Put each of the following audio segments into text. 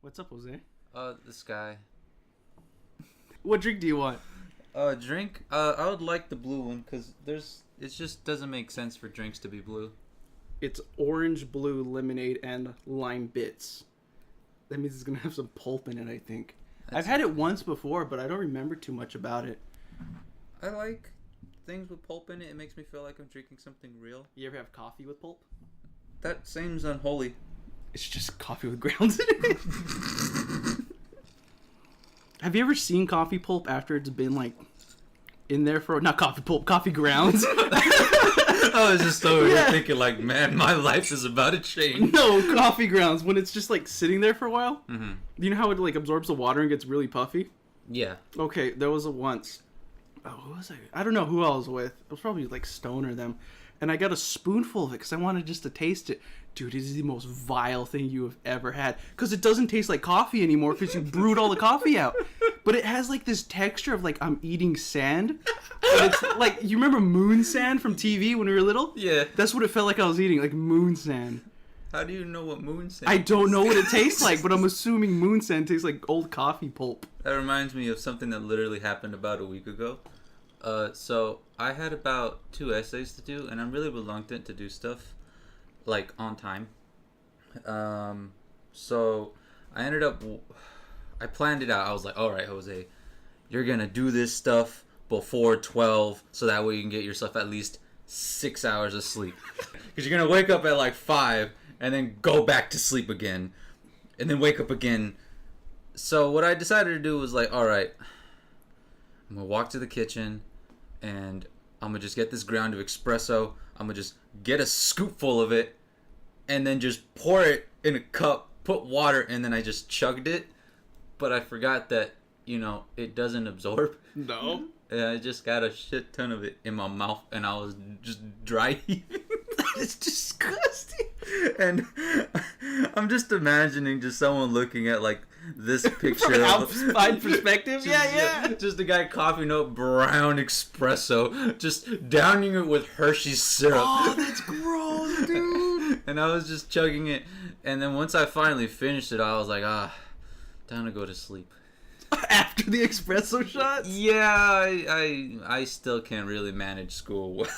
What's up, Jose? This guy. What drink do you want? Drink? I would like the blue one, because it just doesn't make sense for drinks to be blue. It's orange, blue, lemonade, and lime bits. That means it's going to have some pulp in it, I think. I've had it once before, but I don't remember too much about it. I like things with pulp in it. It makes me feel like I'm drinking something real. You ever have coffee with pulp? That seems unholy. It's just coffee with grounds in it. Have you ever seen coffee pulp after it's been, like, in there for... Not coffee pulp, coffee grounds. I was just over here thinking, like, man, my life is about to change. No, coffee grounds. When it's just, like, sitting there for a while. Mm-hmm. You know how it, like, absorbs the water and gets really puffy? Yeah. Okay, there was a once. Oh, who was I? I don't know who I was with. It was probably, like, Stone or them. And I got a spoonful of it because I wanted just to taste it. Dude, it is the most vile thing you have ever had. Because it doesn't taste like coffee anymore because you brewed all the coffee out. But it has, like, this texture of, like, I'm eating sand. And it's, like, you remember moon sand from TV when we were little? Yeah. That's what it felt like I was eating, like moon sand. How do you know what moon sand I don't know what it tastes like, but I'm assuming moon sand tastes like old coffee pulp. That reminds me of something that literally happened about a week ago. So I had about 2 essays to do, and I'm really reluctant to do stuff, like, on time. So I ended up... I planned it out. I was like, all right, Jose, you're going to do this stuff before 12 so that way you can get yourself at least 6 hours of sleep. Because you're going to wake up at like 5 and then go back to sleep again and then wake up again. So what I decided to do was like, all right, I'm going to walk to the kitchen and I'm going to just get this ground of espresso. I'm going to just get a scoopful of it and then just pour it in a cup, put water, and then I just chugged it. But I forgot that, you know, it doesn't absorb. No. And I just got a shit ton of it in my mouth, and I was just dry heaving. It's disgusting. And I'm just imagining just someone looking at, like, this picture. From an outside perspective? Yeah. Just a guy coughing up brown espresso, just downing it with Hershey's syrup. Oh, that's gross, dude. And I was just chugging it. And then once I finally finished it, I was like, time to go to sleep. After the espresso shots? Yeah, I still can't really manage school well.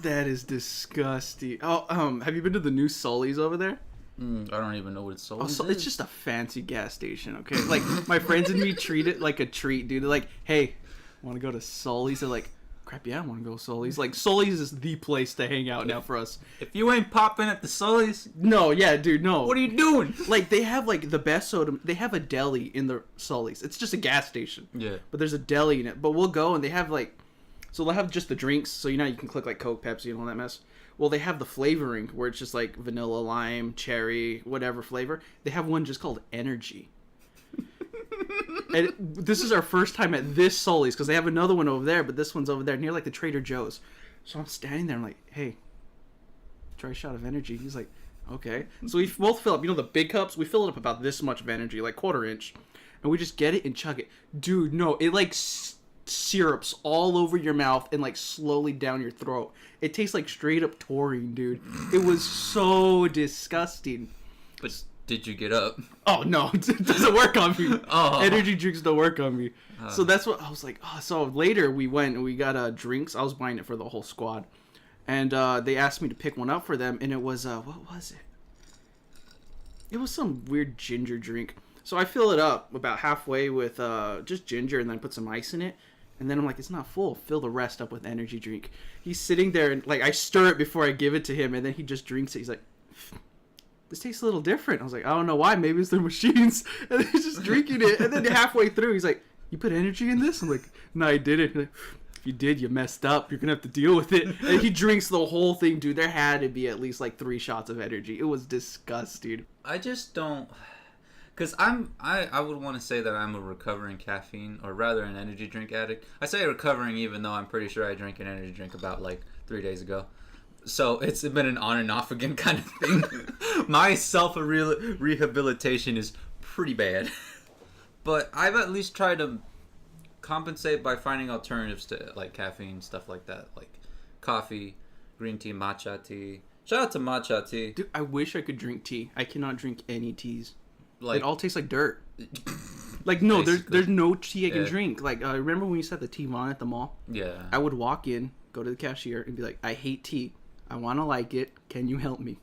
That is disgusting. Oh, have you been to the new Sully's over there? I don't even know what it's sold. So it's just a fancy gas station, okay? Like, my friends and me treat it like a treat, dude. They're like, hey, want to go to Sully's? They're like, crap, yeah, I want to go to Sully's. Like, Sully's is the place to hang out now for us. If you ain't popping at the Sully's... No, yeah, dude, no. What are you doing? Like, they have, like, the best soda. They have a deli in the Sully's. It's just a gas station. Yeah. But there's a deli in it. But we'll go, and they have, like... So they'll have just the drinks. So, you know, you can click, like, Coke, Pepsi, and all that mess. Well, they have the flavoring, where it's just, like, vanilla, lime, cherry, whatever flavor. They have one just called Energy. And this is our first time at this Sully's, because they have another one over there, but this one's over there near, like, the Trader Joe's. So I'm standing there, I'm like, hey, try a shot of Energy. He's like, okay. So we both fill up, you know, the big cups? We fill it up about this much of Energy, like 1/4 inch. And we just get it and chug it. Dude, no, it, like, syrups all over your mouth and, like, slowly down your throat. It tastes like straight up taurine, dude. It was so disgusting. But did you get up? Oh, no. It doesn't work on me. Oh. Energy drinks don't work on me. So that's what I was like. Oh, so later we went and we got drinks. I was buying it for the whole squad. And they asked me to pick one up for them. And it was, what was it? It was some weird ginger drink. So I fill it up about halfway with just ginger and then put some ice in it. And then I'm like, it's not full. Fill the rest up with energy drink. He's sitting there and, like, I stir it before I give it to him. And then he just drinks it. He's like, this tastes a little different. I was like, I don't know why. Maybe it's their machines. And he's just drinking it. And then halfway through, he's like, you put energy in this? I'm like, no, I didn't. He's like, if you did, you messed up. You're going to have to deal with it. And he drinks the whole thing, dude. There had to be at least, like, 3 shots of energy. It was disgusting. I just don't... Because I would want to say that I'm a recovering caffeine, or rather an energy drink addict. I say recovering even though I'm pretty sure I drank an energy drink about, like, 3 days ago. So it's been an on and off again kind of thing. My self-rehabilitation is pretty bad. But I've at least tried to compensate by finding alternatives to, like, caffeine, stuff like that. Like coffee, green tea, matcha tea. Shout out to matcha tea. Dude, I wish I could drink tea. I cannot drink any teas. Like it all tastes like dirt. Like, no, there's no tea I can Yeah. drink. Like, remember when we used to have the tea vine at the mall? Yeah. I would walk in, go to the cashier, and be like, I hate tea. I want to like it. Can you help me?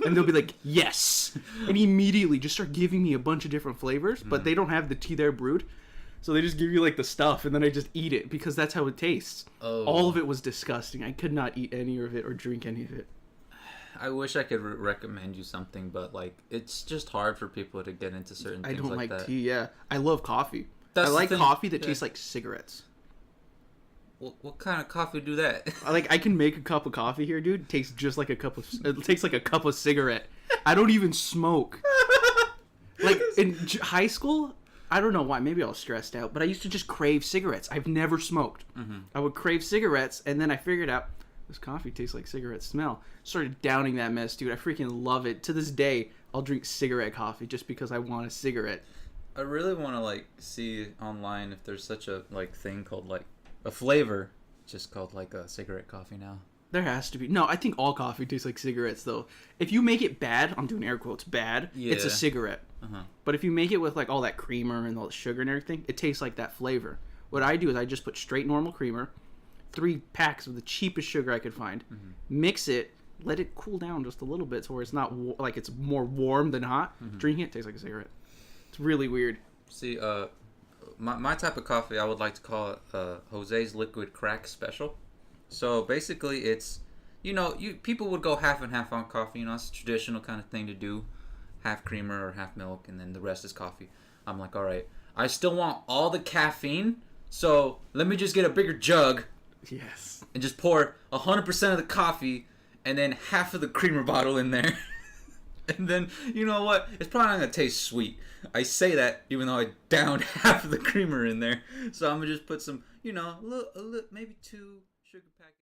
And they'll be like, yes. And immediately just start giving me a bunch of different flavors, but they don't have the tea there brewed. So they just give you, like, the stuff, and then I just eat it because that's how it tastes. Oh. All of it was disgusting. I could not eat any of it or drink any of it. I wish I could recommend you something, but like it's just hard for people to get into certain things. I don't like that. tea, yeah. I love coffee. That's I the like thing. coffee that Yeah. tastes like cigarettes. What kind of coffee do that? I can make a cup of coffee here, dude. It tastes just like a cup of. It tastes like a cup of cigarette. I don't even smoke. Like in high school, I don't know why. Maybe I was stressed out, but I used to just crave cigarettes. I've never smoked. I would crave cigarettes, and then I figured out this coffee tastes like cigarette smell. Started downing that mess, dude. I freaking love it. To this day, I'll drink cigarette coffee just because I want a cigarette. I really want to like see online if there's such a like thing called like a flavor just called like a cigarette coffee now. There has to be. No, I think all coffee tastes like cigarettes, though. If you make it bad, I'm doing air quotes, bad, it's a Yeah. cigarette. But if you make it with like all that creamer and all the sugar and everything, it tastes like that flavor. What I do is I just put straight normal creamer, 3 packs of the cheapest sugar I could find, mix it, let it cool down just a little bit so where it's not like it's more warm than hot. Drinking it tastes like a cigarette. It's really weird. See, my type of coffee, I would like to call it Jose's Liquid Crack Special. So basically, it's people would go half and half on coffee. You know, it's a traditional kind of thing to do, half creamer or half milk, and then the rest is coffee. I'm like, all right, I still want all the caffeine, so let me just get a bigger jug Yes. and just pour 100% of the coffee and then half of the creamer bottle in there. And then, you know what? It's probably not going to taste sweet. I say that even though I downed half of the creamer in there. So I'm going to just put some, maybe 2 sugar packets.